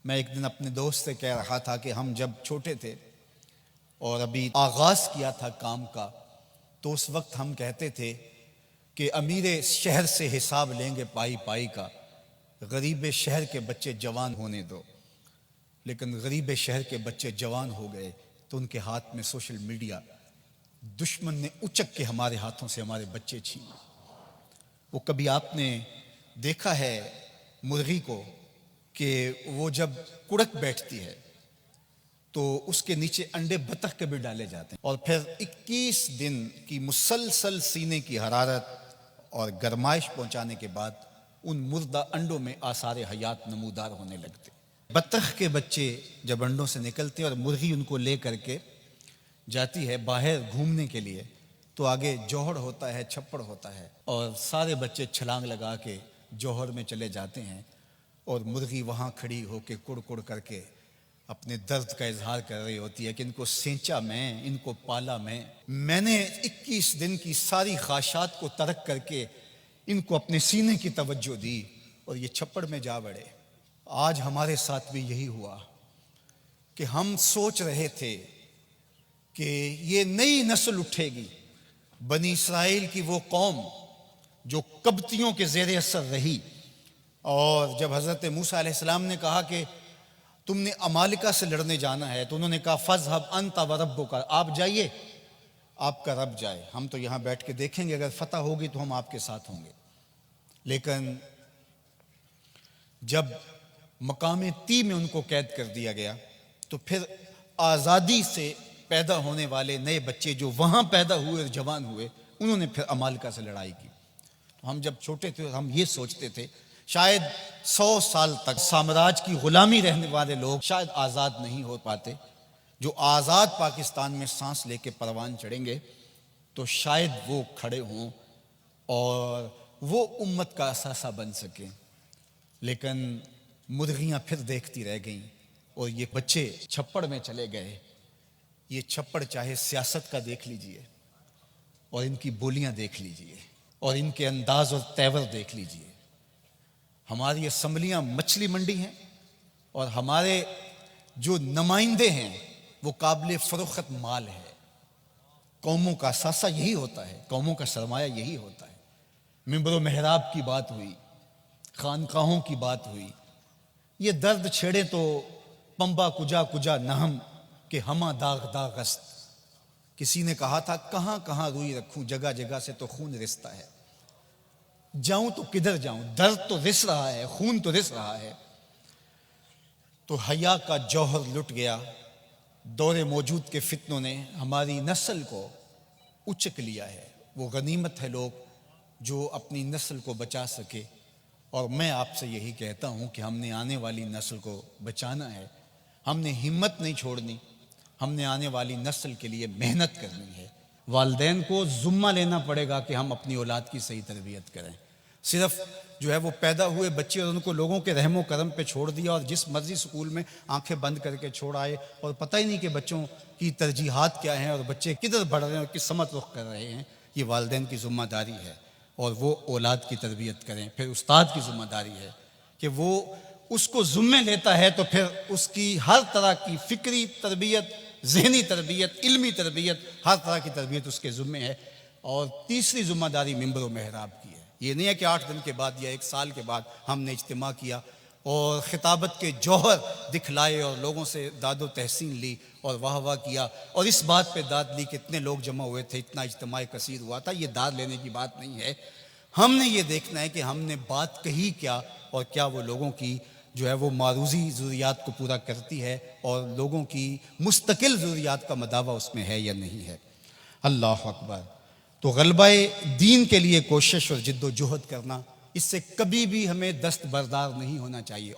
میں ایک دن اپنے دوست سے کہہ رہا تھا کہ ہم جب چھوٹے تھے اور ابھی آغاز کیا تھا کام کا، تو اس وقت ہم کہتے تھے کہ امیر شہر سے حساب لیں گے پائی پائی کا، غریب شہر کے بچے جوان ہونے دو۔ لیکن غریب شہر کے بچے جوان ہو گئے تو ان کے ہاتھ میں سوشل میڈیا، دشمن نے اچک کے ہمارے ہاتھوں سے ہمارے بچے چھینے۔ وہ کبھی آپ نے دیکھا ہے مرغی کو کہ وہ جب کڑک بیٹھتی ہے تو اس کے نیچے انڈے بطخ کے بھی ڈالے جاتے ہیں، اور پھر 21 دن کی مسلسل سینے کی حرارت اور گرمائش پہنچانے کے بعد ان مردہ انڈوں میں آثار حیات نمودار ہونے لگتے۔ بطخ کے بچے جب انڈوں سے نکلتے اور مرغی ان کو لے کر کے جاتی ہے باہر گھومنے کے لیے، تو آگے جوہر ہوتا ہے، چھپڑ ہوتا ہے، اور سارے بچے چھلانگ لگا کے جوہر میں چلے جاتے ہیں، اور مرغی وہاں کھڑی ہو کے کڑ کڑ کر کے اپنے درد کا اظہار کر رہی ہوتی ہے کہ ان کو سینچا میں، ان کو پالا میں نے 21 دن کی ساری خواہشات کو ترک کر کے ان کو اپنے سینے کی توجہ دی اور یہ چھپڑ میں جا بڑھے۔ آج ہمارے ساتھ بھی یہی ہوا کہ ہم سوچ رہے تھے کہ یہ نئی نسل اٹھے گی، بنی اسرائیل کی وہ قوم جو قبطیوں کے زیر اثر رہی، اور جب حضرت موسیٰ علیہ السلام نے کہا کہ تم نے عمالقہ سے لڑنے جانا ہے، تو انہوں نے کہا فَاذْهَبْ أَنْتَ وَرَبُّكَ، آپ جائیے، آپ کا رب جائے، ہم تو یہاں بیٹھ کے دیکھیں گے، اگر فتح ہوگی تو ہم آپ کے ساتھ ہوں گے۔ لیکن جب مقام تی میں ان کو قید کر دیا گیا تو پھر آزادی سے پیدا ہونے والے نئے بچے جو وہاں پیدا ہوئے اور جوان ہوئے، انہوں نے پھر عمالقہ سے لڑائی کی۔ تو ہم جب چھوٹے تھے ہم یہ سوچتے تھے شاید 100 سال تک سامراج کی غلامی رہنے والے لوگ شاید آزاد نہیں ہو پاتے، جو آزاد پاکستان میں سانس لے کے پروان چڑھیں گے تو شاید وہ کھڑے ہوں اور وہ امت کا اثاثہ بن سکیں۔ لیکن مرغیاں پھر دیکھتی رہ گئیں اور یہ بچے چھپڑ میں چلے گئے۔ یہ چھپڑ چاہے سیاست کا دیکھ لیجئے، اور ان کی بولیاں دیکھ لیجئے، اور ان کے انداز اور تیور دیکھ لیجئے۔ ہماری اسمبلیاں مچھلی منڈی ہیں، اور ہمارے جو نمائندے ہیں وہ قابل فروخت مال ہے۔ قوموں کا اثاثہ یہی ہوتا ہے، قوموں کا سرمایہ یہی ہوتا ہے۔ منبر و محراب کی بات ہوئی، خانقاہوں کی بات ہوئی، یہ درد چھیڑے تو پمبا کجا کجا نہم کہ ہمہ داغ داغ است۔ کسی نے کہا تھا کہاں کہاں روئی رکھوں، جگہ جگہ سے تو خون رستا ہے، جاؤں تو کدھر جاؤں، درد تو رس رہا ہے، خون تو رس رہا ہے۔ تو حیا کا جوہر لٹ گیا، دور موجود کے فتنوں نے ہماری نسل کو اچک لیا ہے۔ وہ غنیمت ہے لوگ جو اپنی نسل کو بچا سکے، اور میں آپ سے یہی کہتا ہوں کہ ہم نے آنے والی نسل کو بچانا ہے، ہم نے ہمت نہیں چھوڑنی، ہم نے آنے والی نسل کے لیے محنت کرنی ہے۔ والدین کو ذمہ لینا پڑے گا کہ ہم اپنی اولاد کی صحیح تربیت کریں۔ صرف جو ہے وہ پیدا ہوئے بچے اور ان کو لوگوں کے رحم و کرم پہ چھوڑ دیا، اور جس مرضی سکول میں آنکھیں بند کر کے چھوڑ آئے، اور پتہ ہی نہیں کہ بچوں کی ترجیحات کیا ہیں اور بچے کدھر بڑھ رہے ہیں اور کس سمت رخ کر رہے ہیں۔ یہ والدین کی ذمہ داری ہے، اور وہ اولاد کی تربیت کریں۔ پھر استاد کی ذمہ داری ہے کہ وہ اس کو ذمہ لیتا ہے تو پھر اس کی ہر طرح کی فکری تربیت، ذہنی تربیت، علمی تربیت، ہر طرح کی تربیت اس کے ذمہ ہے۔ اور تیسری ذمہ داری منبر و محراب کی ہے۔ یہ نہیں ہے کہ 8 دن کے بعد یا 1 سال کے بعد ہم نے اجتماع کیا اور خطابت کے جوہر دکھلائے اور لوگوں سے داد و تحسین لی اور واہ واہ کیا، اور اس بات پہ داد لی کہ اتنے لوگ جمع ہوئے تھے، اتنا اجتماع کثیر ہوا تھا۔ یہ داد لینے کی بات نہیں ہے۔ ہم نے یہ دیکھنا ہے کہ ہم نے بات کہی کیا، اور کیا وہ لوگوں کی جو ہے وہ معروضی ضروریات کو پورا کرتی ہے، اور لوگوں کی مستقل ضروریات کا مداوع اس میں ہے یا نہیں ہے۔ اللہ اکبر۔ تو غلبہ دین کے لیے کوشش اور جد و جہد کرنا، اس سے کبھی بھی ہمیں دست بردار نہیں ہونا چاہیے۔